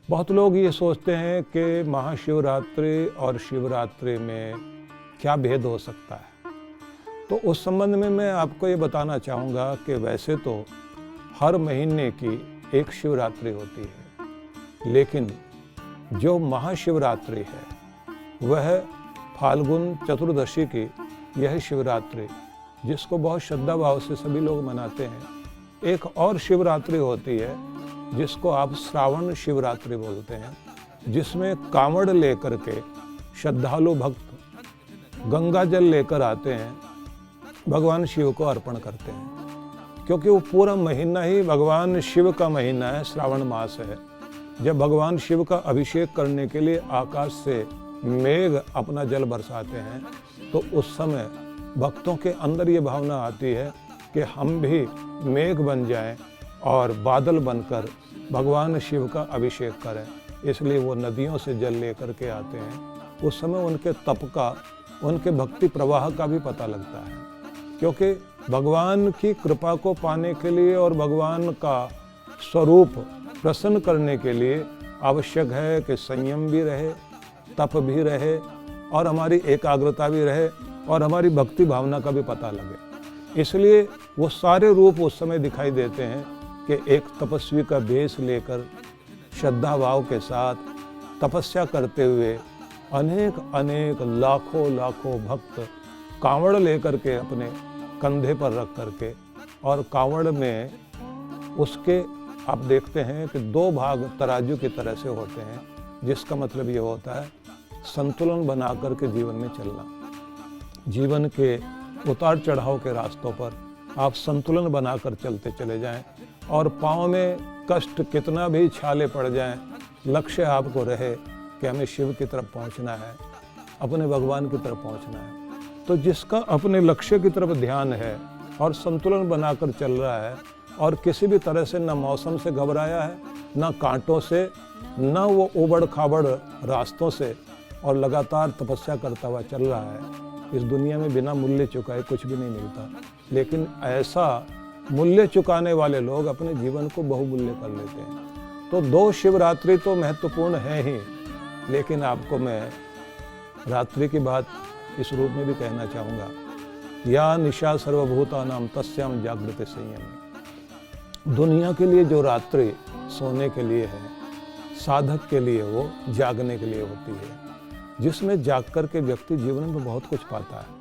बहुत लोग ये सोचते हैं कि महाशिवरात्रि और शिवरात्रि में क्या भेद हो सकता है। तो उस संबंध में मैं आपको ये बताना चाहूँगा कि वैसे तो हर महीने की एक शिवरात्रि होती है, लेकिन जो महाशिवरात्रि है वह फाल्गुन चतुर्दशी की यह शिवरात्रि, जिसको बहुत श्रद्धा भाव से सभी लोग मनाते हैं। एक और शिवरात्रि होती है जिसको आप श्रावण शिवरात्रि बोलते हैं, जिसमें कांवड़ लेकर के श्रद्धालु भक्त गंगा जल लेकर आते हैं, भगवान शिव को अर्पण करते हैं। क्योंकि वो पूरा महीना ही भगवान शिव का महीना है, श्रावण मास है। जब भगवान शिव का अभिषेक करने के लिए आकाश से मेघ अपना जल बरसाते हैं, तो उस समय भक्तों के अंदर ये भावना आती है कि हम भी मेघ बन जाएं और बादल बनकर भगवान शिव का अभिषेक करें। इसलिए वो नदियों से जल लेकर के आते हैं। उस समय उनके तप का, उनके भक्ति प्रवाह का भी पता लगता है। क्योंकि भगवान की कृपा को पाने के लिए और भगवान का स्वरूप प्रसन्न करने के लिए आवश्यक है कि संयम भी रहे, तप भी रहे और हमारी एकाग्रता भी रहे और हमारी भक्ति भावना का भी पता लगे। इसलिए वो सारे रूप उस समय दिखाई देते हैं कि एक तपस्वी का भेष लेकर श्रद्धा भाव के साथ तपस्या करते हुए अनेक अनेक लाखों लाखों भक्त कांवड़ लेकर के अपने कंधे पर रख करके, और कांवड़ में उसके आप देखते हैं कि दो भाग तराजू की तरह से होते हैं, जिसका मतलब ये होता है संतुलन बना करके जीवन में चलना। जीवन के उतार चढ़ाव के रास्तों पर आप संतुलन बनाकर चलते चले जाएं, और पाँव में कष्ट कितना भी छाले पड़ जाएं, लक्ष्य आपको रहे कि हमें शिव की तरफ पहुंचना है, अपने भगवान की तरफ पहुंचना है। तो जिसका अपने लक्ष्य की तरफ ध्यान है और संतुलन बनाकर चल रहा है, और किसी भी तरह से न मौसम से घबराया है, न कांटों से, न वो उबड़ खाबड़ रास्तों से, और लगातार तपस्या करता हुआ चल रहा है। इस दुनिया में बिना मूल्य चुकाए कुछ भी नहीं मिलता, लेकिन ऐसा मूल्य चुकाने वाले लोग अपने जीवन को बहुमूल्य कर लेते हैं। तो दो शिवरात्रि तो महत्वपूर्ण है ही, लेकिन आपको मैं रात्रि की बात इस रूप में भी कहना चाहूँगा, या निशा सर्वभूतानां तस्याम जागृते संयमे। दुनिया के लिए जो रात्रि सोने के लिए है, साधक के लिए वो जागने के लिए होती है, जिसमें जाग कर के व्यक्ति जीवन में बहुत कुछ पाता है।